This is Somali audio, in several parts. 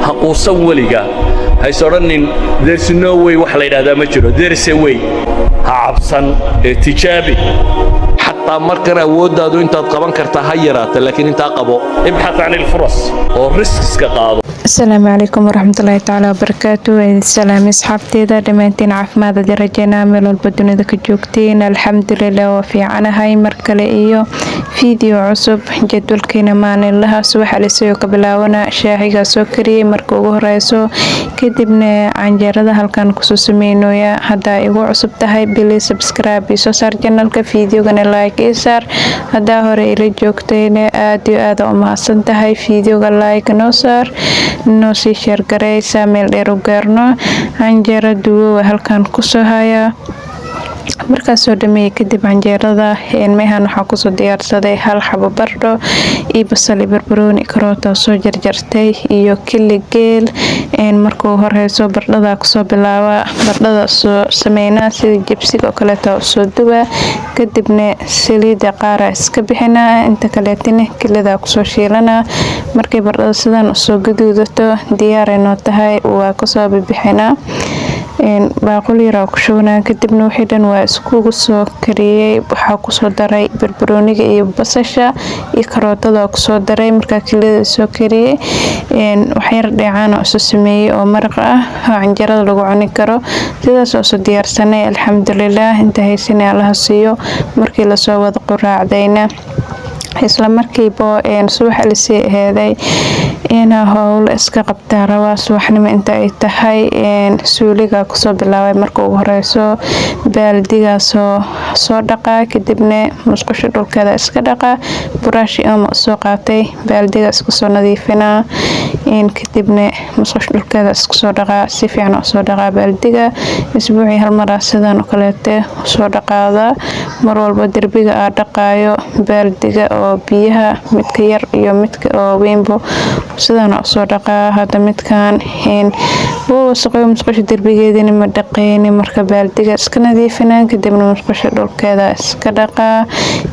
haquusan weliga hays odhanin there's no way wax la yidhaahdaa ma jiro there's a way ha cabsan tijaabi xataa markan awooddaadu intaad qaban kartaa ha yaraata laakiin intaa qabo ibxath can ilfuras oo riskiska qaado. السلام عليكم ورحمة الله تعالى وبركاته. السلام أصحابتي ذا دمانتين عفماد درجنا من البدن ذا كجوكتين الحمد لله وفي عنا هاي مركلة إيو فيديو عصب جدول كينا مان الله سوح على سيو قبلاونا شاهي سوكري مركوه رئيسو كدبنا عن جرده هل كان خصوص مينو يا هدا إيو عصب تهاي بلي سبسكرايب يسو صار جنال كفيديو غن لايك إيسار هدا هوري إلي جوكتين آديو آدو أمهاسن تهاي فيديو غن لايك نوصار noo sii sheer garaysa meel dheer u gaarno canjeero duwo halkan ku soo haya markaas soo dhameeyay kadib canjeerada meehan waxa ku soo diyaarsaday hal xabo bardho iyo basal iyo barbarooni karoota soo jarjartay iyo kili geel markuu horeyso bardhada ku soo bilaaba bardhada soo sameeyna sida jibsiga oo kale soo duba kadibna saliida qaara iska bixina inta kale tin kilida ku soo shiilana markay bardhada sidan soo gaduudato diyaar ay noo tahay waa ku soo bixina baaquli yar ku shubnaa kadibna wixii dhan waa isku soo kariyay waxa ku soo daray barbarooniga iyo basasha iyo karootada ku soo daray marka kilida soo kariyay wax yar dheecaan oo soo sameeyay oo maraq ah canjeerada lagu cuni karo sidaas oo soo diyaarsanay alxamdulillah inta haysanay Allah siiyo markii la soo wada quraacdayna isla markiiba subax la sii heeday ina hawl iska qabtaa rabaa subaxnimo inta ay tahay suuliga ku soo bilaabay markii ugu horeyso baaldiga soo dhaqaa kadibna musqusha dhulkeeda iska dhaqaa buraashi ama soo qaatay baaldiga iska soo nadiifinaa kadibna musqusha dhulkeeda iska soo dhaqaa si fiican soo dhaqaa baaldiga isbuucii hal mar sidan oo kale soo dhaqaada mar walba darbiga aa dhaqaayo baaldiga oo biyaha midka yar iyo midka oo weynbo sidan soo dhaqaa hada midkan wasaqo musqusha darbigeedina ma dhaqeeyni marka baaldiga iska nadiifinaan kadibna musqusha dhulkeeda iska dhaqaa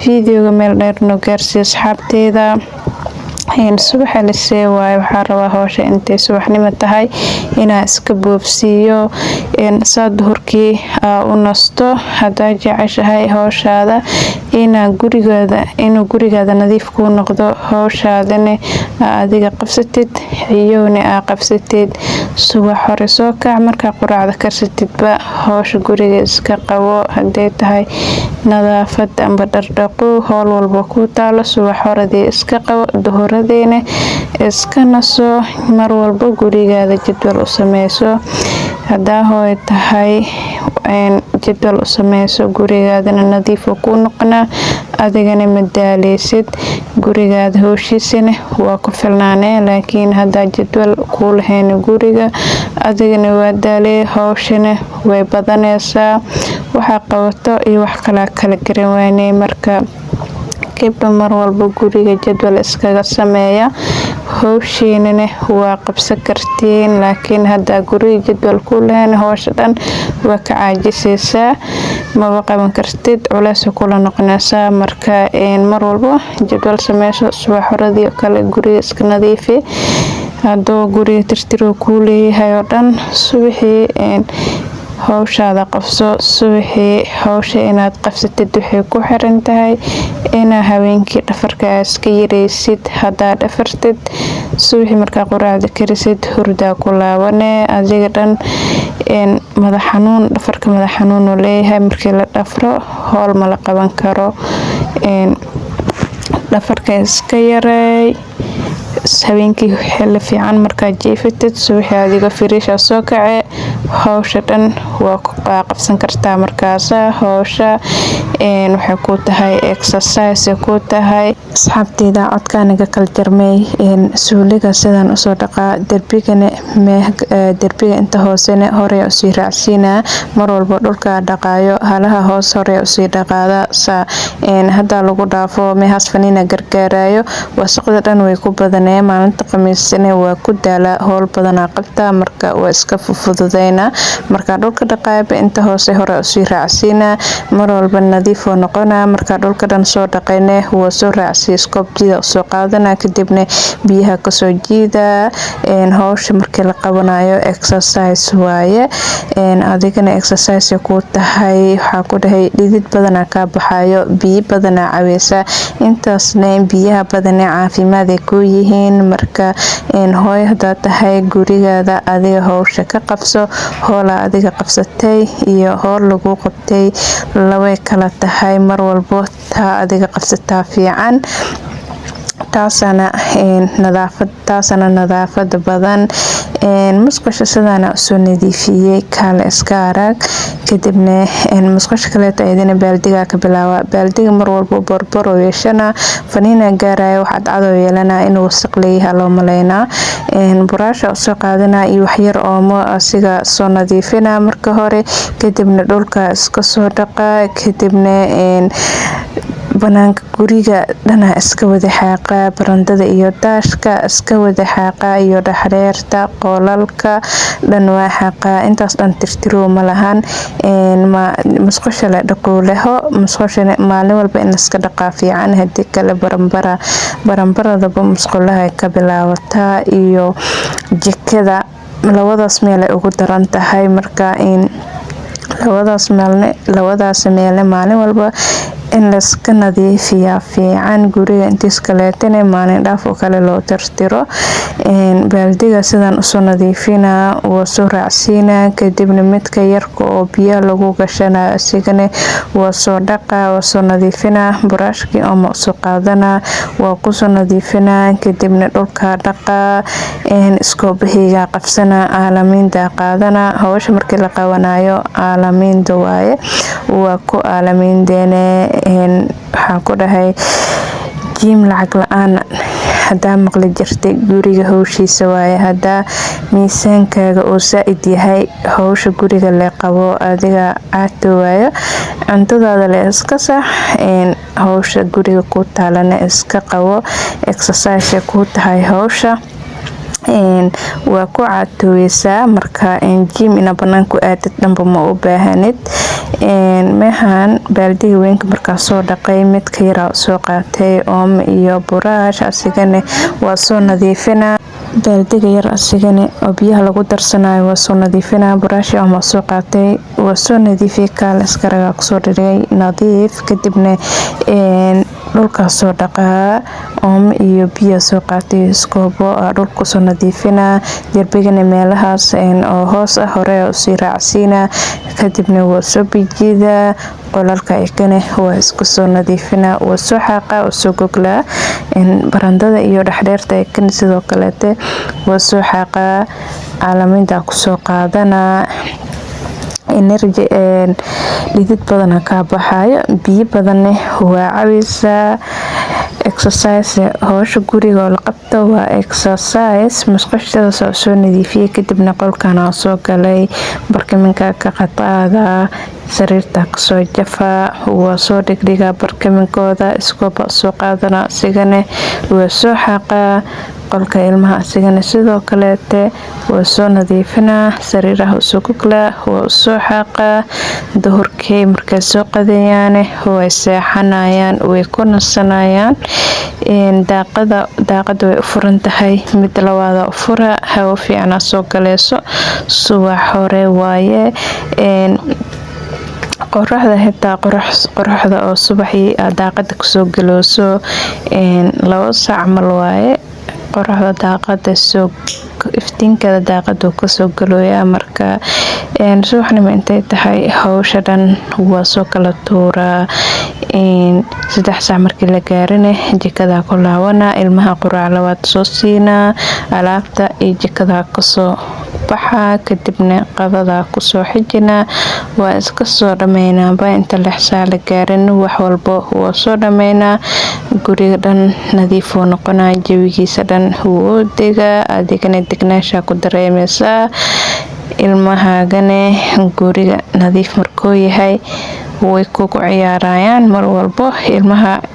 fiidiyoga meel dheer noo gaarsiiyo asxaabteeda subaxa la see waay waxa rabaa hawsha intay subaxnimo tahay ina iska boobsiyo saad duhurkii u nasto hada jeceshahay hawshaada inuu gurigaada nadiif ku noqdo hawshaadana adiga qabsatid ciyoona aa qabsatid subax hore soo kac marka quraacda karsatidba hawsha guriga iska qabo haday tahay nadaafad amba dhardhaqo hawl walba ku taalo subax horadii iska qabo duhuradina iska naso mar walba gurigaada jadwal u sameyso hadaa hooy tahay jadwal u sameyso gurigaadana nadiif ku noqona adigana madaaleysid gurigaada hawshiisana waa ku filnaanee laakiin hadaa jadwal ku lahayn guriga adigana waa daalee hawshana way badanaysaa waxa qabato iyo wax kala garan waynay marka kibba mar walba guriga jadwal iskaga sameeya hawshiinana waa qabsan kartiin laakiin hadaa guriga jadwal ku lahayn hawsha dhan waa ka caajisaysaa ma qaban kartid culays kula noqonaysaa marka mar walba jadwal sameyso subax horadii kale guriga iska nadiifi hadoo guriga tirtiro ku leeyahay oo dhan subaxii hawshaada qabso subaxii hawsha inaad qabsatid waxay ku xiran tahay ina habeenkii dhafarka iska yareysid hadaa dhafartid subaxii marka quraacda karisid hurda ku laawane adiga dhan madax xanuun dhafarka madax xanuun oo leeyahay markii la dhafro hawl ma la qaban karo dhafarka iska yareey habeenkii xilli fiican marka jiifatid subaxii adiga firiisha soo kacay hawsha dhan waa ku qabsan kartaa markaas hawsha waxay ku tahay exercise ku tahay asxaabteyda codkaaniga kala jarmay suuliga sidan u soo dhaqaa darbiga inta hoosena hore u sii raacsiina mar walba dhulka dhaqaayo halaha hoos hore u sii dhaqaada hada lagu dhaafo meehas fanina gargaarayo wasaqda dhan way ku badanee maalinta khamiisna waa ku daala hawl badan qabta marka waa iska fududeyna marka dhulka dhulka dhaqaayba inta hoose hore usii raacsiina mar walba nadiif oo noqona. marka dhulka dhan soo dhaqayne waa soo raacsi iskoobjida soo qaadana kadibna biyaha kasoo jiida. hawsha markii la qabanayo exercise waaye adigana exercise ku tahay waxa ku dhahay dhidid badan ka baxayo biyo badan caawisa intaasna biyaha badan caafimaad ay ku yihiin. marka hooyo hadaa tahay gurigaada adiga hawsha ka qabso hoola adiga qabsatay iyo hool lagu qabtay laba kala tahay mar walbo taa adiga qabsataa fiican taasana nadaafad badan. musqusha sidaan soo nadiifiyay kala iska arag kadibna musqusha kale ayadana baaldiga ka bilaaba. baaldiga mar walba barbaro yeeshana faniina gaarayo waxa cad oo yeelana inuu wasaq leeyahay loo maleynaa. buraasha soo qaadana iyo wax yar oo asiga soo nadiifina marka hore kadibna dhulka iska soo dhaqa kadibna banaanka guriga dhana iska wada xaaqa barandada iyo daashka iska wada xaaqa iyo dhaxreerta qolalka dhan waa xaaqa intaas dhan tirtiro ma lahan. musqusha la dhaqo leho musqusha maalin walba in iska dhaqa fiican hadii kale baranbarada musqulaha ka bilaawata iyo jikada labadaas meel ay ugu daran tahay. marka labadaas meel maalin walba in la iska nadiifiyaa fiican guriga intiis kaleetana maalin dhaaf oo kale loo tirtiro. baaldiga sidaan usoo nadiifina waa soo raacsiina kadibna midka yarka oo biyo lagu gashana asigana waa soo dhaqa waa soo nadiifina buraashkii oo soo qaadana waa ku soo nadiifina kadibna dhulka dhaqa iskoobihiga qabsana aalamiinta qaadana. hawsha markii la qabanayo aalamiinta waaye waa ku aalamiindeena waxaan ku dhahay jiim lacag la'aan hadaa maqli jirtay guriga hawshiisa waaye hadaa miisaankaaga oo saaid yahay hawsha guriga la qabo adiga caato waayo cuntadaada la iska sax hawsha guriga ku taalana iska qabo exercise ku tahay hawsha waa ku caatooysaa. marka jiim ina banaanku aadid dhanba ma u baahanid. mehan baaldiga weynka markaa soo dhaqay midka yara soo qaatay oom iyo buraash asigana waa soo nadiifina. baaldiga yar asigana oo biyaha lagu darsanayo waa soo nadiifina. buraash oo soo qaatay waa soo nadiifiyay kala iska raga kusoo dhigay nadiif kadibna dhulka soo dhaqaa oom iyo biyo soo qaatay iskoobo dhulka soo nadiifina. jarbigana meelahaas oo hoos hore u sii raacsiina kadibna waa soo bijida qolalka ikana waa isku soo nadiifina waa soo xaaqa oo soo goglaa. barandada iyo dhaxdheerta ikana sidoo kale waa soo xaaqa aalamiinta ku soo qaadana. energy dhidid badan ka baxayo biyo badan waa caawisa. exercise hawsha guriga la qabto waa exercise. musqusha soo nadiifiyay kadibna qolkana soo galay barkimanka ka qataada sariirta kasoo jafa waa soo dhigdhiga barkiminkooda iskooba soo qaadana asigana waa soo xaaqa qolka ilmaha asigana sidoo kale waa soo nadiifina. sariiraha soo gogla waa soo xaaqa duhurkii markay soo qadayaan way seexanayaan way ku nasanayaan. daaqada way u furan tahay mid labaad fura hawo fiican soo galayso subax hore waaye. qoraxda xitaa qoraxda oo subaxii daaqada kusoo galooso 2 saac mal waaye qoraxda daaqada soo iftiinkada daaqada kasoo galooya. marka subaxnimo intay tahay hawsha dhan waa soo kala tuuraa. 3 saac markii la gaarina jikada ku laawana ilmaha quraac labaad soo siina alaabta iyo jikada kasoo baxa kadibna qadada kusoo xijina waa iska soo dhameynaa. inta 6 saac la gaarin wax walba waa soo dhameynaa. guriga dhan nadiif oo noqonaa jawigiisa dhan wuu degaa adigana degnaasha ku dareemaysaa. ilmahaagana guriga nadiif markuu yahay way kugu ciyaarayaan mar walbo.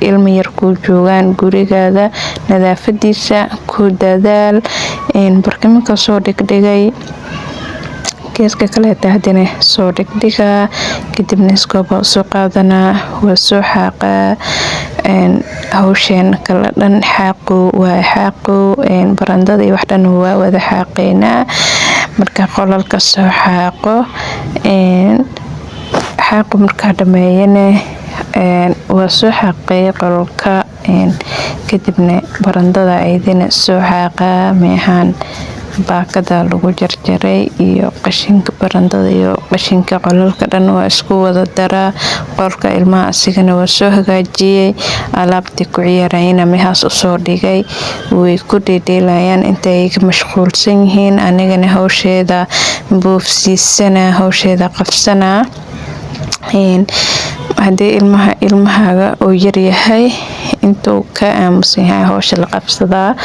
ilma yar ku joogaan gurigaada nadaafadiisa ku dadaal. barkimanka soo dhigdhigay geeska kale tahdina soo dhigdhigaa kadibna iskooba soo qaadanaa waa soo xaaqaa hawsheen kala dhan xaaqo barandada iyo wax dhan waa wada xaaqeynaa marka qolalka soo xaaqo markaa dhameeyana waa soo xaaqay qolalka kadibna barandada aydina soo xaaqaa meehaan baakada lagu jarjaray iyo qashinka barandada iyo qashinka qolalka dhan waa isku wada daraa qolka ilmaha asigana waa soo hagaajiyay alaabtii ku ciyaarayna mehaas usoo dhigay way ku dheedheelayaan intay ka mashquulsan yihiin anigana hawsheeda boofsiisana hawsheeda qabsanaa haddii ilmahaaga uu yaryahay intuu ka aamusan yahay hawsha la qabsadaa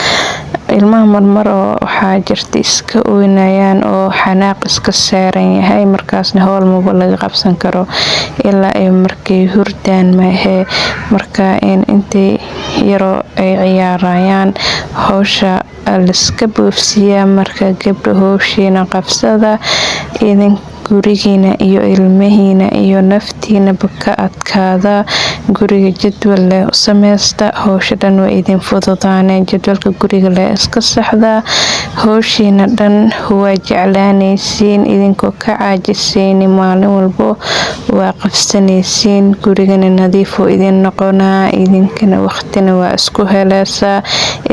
ilmaha marmar oo waxaa jirta iska oynayaan oo xanaaq iska saaran yahay markaasna howl maba laga qabsan karo ilaa ay markay hurdaan maahee marka intay yaroo ay ciyaarayaan hawsha liska boofsiyaa marka gabdho hawshiina qabsada idin gurigiina iyo ilmihiina iyo naftiinaba ka adkaada guriga jadwal leh u sameysta hawsha dhan waa idin fududaaneen jadwalka guriga leh iska saxdaa hawshiina dhan waa jeclaanaysiin idinkoo ka caajisayni maalin walbo waa qabsanaysiin gurigana nadiifoo idin noqonaa idinkana waqtina waa isku heleysaa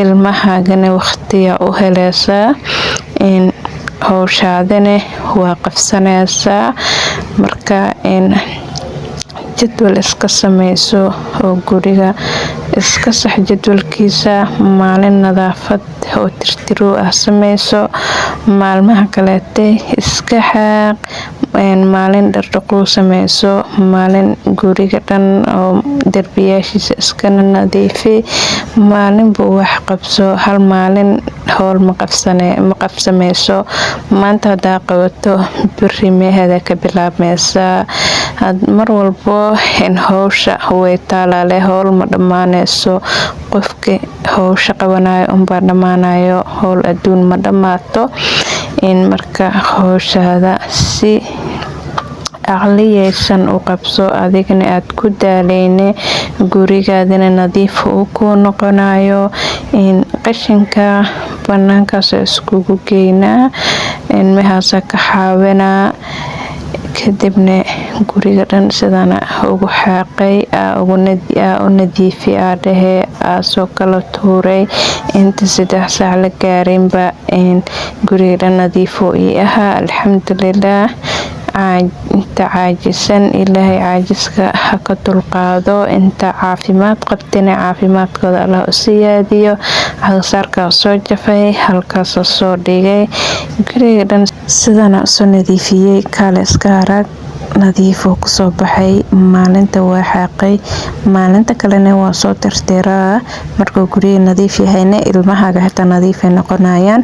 ilmahaagana waqtiyaa u heleysaa hawshaadana waa qabsanaysaa marka jadwal iska sameyso oo guriga iska sax jadwalkiisa maalin nadaafad oo tirtiroo ah sameyso maalmaha kaleete iska xaaq maalin dhardhaquu sameyso maalin guriga dhan oo darbiyaashiisa iskana nadiifi maalinba wax qabso hal maalin howl ma qabsameyso maanta hadaa qabato biri meehada ka bilaabmeysaa mar walbo hawsha way taalaale howl ma dhammaaneyso qofka hawsha qabanayo unbaa dhammaanayo howl adduun ma dhammaato marka hawshaada si aqliyeysan u qabso adigana aad ku daaleyne gurigaadina nadiif uu ku noqonayo qashinka banaankaas iskugu geynaa mehaasa ka xaawinaa kadibna guriga dhan sidana ugu xaaqay u nadiifi dhahee soo kala tuuray inta 3 saac la gaarinba guriga dhan nadiifoo ii ahaa alxamdulilah inta caajisan ilaahay caajiska ha ka dulqaado inta caafimaad qabtina caafimaadkooda allah u siyaadiyo cagasaarkaa soo jafay halkaasa soo dhigay guriga dhan sidana usoo nadiifiyey kaale iska arag nadiifoo kusoo baxay maalinta waa xaaqay maalinta kalena waa soo tirtiraa markuu guriga nadiif yahayna ilmahaaga xitaa nadiifay noqonayaan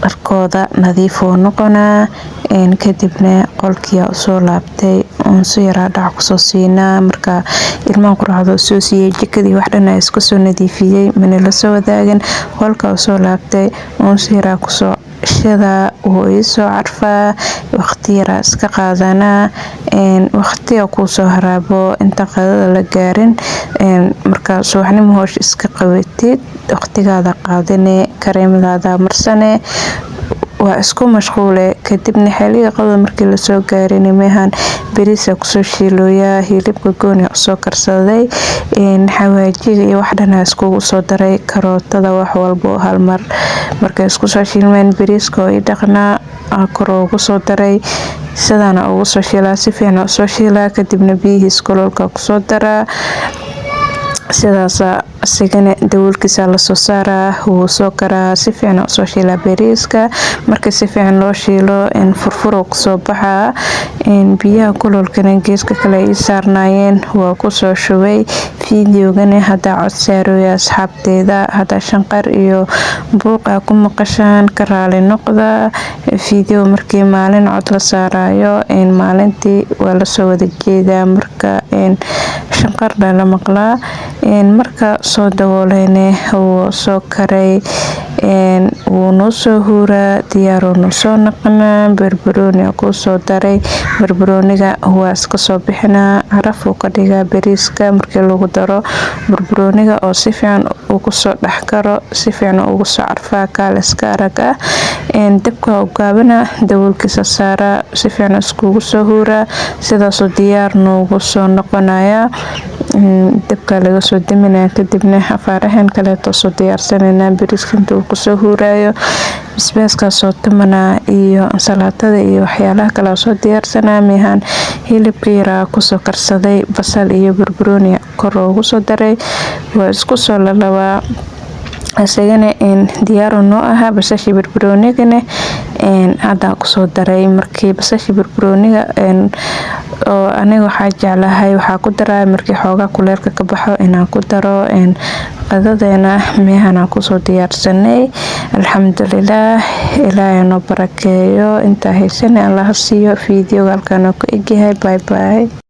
dharkooda nadiifoo noqonaa kadibna qolkiyaa usoo laabtay unsu yaraa dhac kusoo siinaa marka ilmaha quraacda usoo siiyey jikadii wax dhan iska soo nadiifiyey mana la soo wadaagan qolka usoo laabtay unsu yaraa kusoo shadaa wuu iisoo carfaa waqti yaraa iska qaadanaa waqtiga kuusoo haraabo inta qadada la gaarin marka subaxnimo hoosh iska qabatid waqtigaada qaadane kareemadaada marsane waa isku mashquule kadibna xiliga qadada markii lasoo gaarin meehan bariisa kusoo shiilooyaa hilibka gooni usoo karsaday xawaajiga iyo wax dhan iskugu soo daray karootada wax walbo hal mar markay isku soo shiilmeen bariiska oo dhaqnaa kor ugu soo daray sidana ugu soo shiilaa si fiican u soo shiilaa kadibna biyihiis kululka kusoo daraa sidaas asigana dawoolkiisa la soo saaraa wuu soo karaa si fiican u soo shiilaa bariiska marka si fiican loo shiilo furfur kusoo baxaa biyaha kululkana geeska kale ay saarnaayeen waa kusoo shubay fiidiyogana hadaa cod saarooya asxaabteeda hadaa shanqar iyo buuqa ku maqashaan ka raali noqda fiidiyo markii maalin cod la saarayo maalintii waa lasoo wada jeedaa marka shanqar la maqlaa marka soo dabooleyne wuu soo karay wuu noo soo huuraa diyaaruu noo soo naqanaa. Barbarooni ku soo daray, barbarooniga waa iska soo bixinaa, caraf uu ka dhigaa bariiska markii lagu daro barbarooniga oo si fiican ugu soo dhex karo, si fiican ugu soo carfaa kaaliska arag ah. Dabka u gaabana, daboolkiisa saaraa, si fiican iskugu soo huuraa, sidaasoo diyaar noogu soo noqonaya. Dabka laga soo daminaya kadibna afaarahan kaleeto soo diyaarsanayna bariiska intuu ku soo huurayo, basbaaska soo tumanaa iyo salaatada iyo waxyaalaha kale soo diyaarsanaa. Meehan hilibka yaraa ku soo karsaday, basal iyo barbarooni kor ugu soo daray, waa isku soo lalabaa. asagana diyaar noo aha. Basasha barbaroonigana hadda ku soo daray. Markii basasha barbarooniga oo aniga waxaa jeclahay waxaa ku daraa markii xoogaa kuleelka ka baxo inaan ku daro qadadeena. Meehan ku soo diyaarsanay. Alxamdulillaah, ilaahay noo barakeeyo. Inta haysan Allah siiyo. Fiidiyowga halkaan ku egyahay. Bye bye.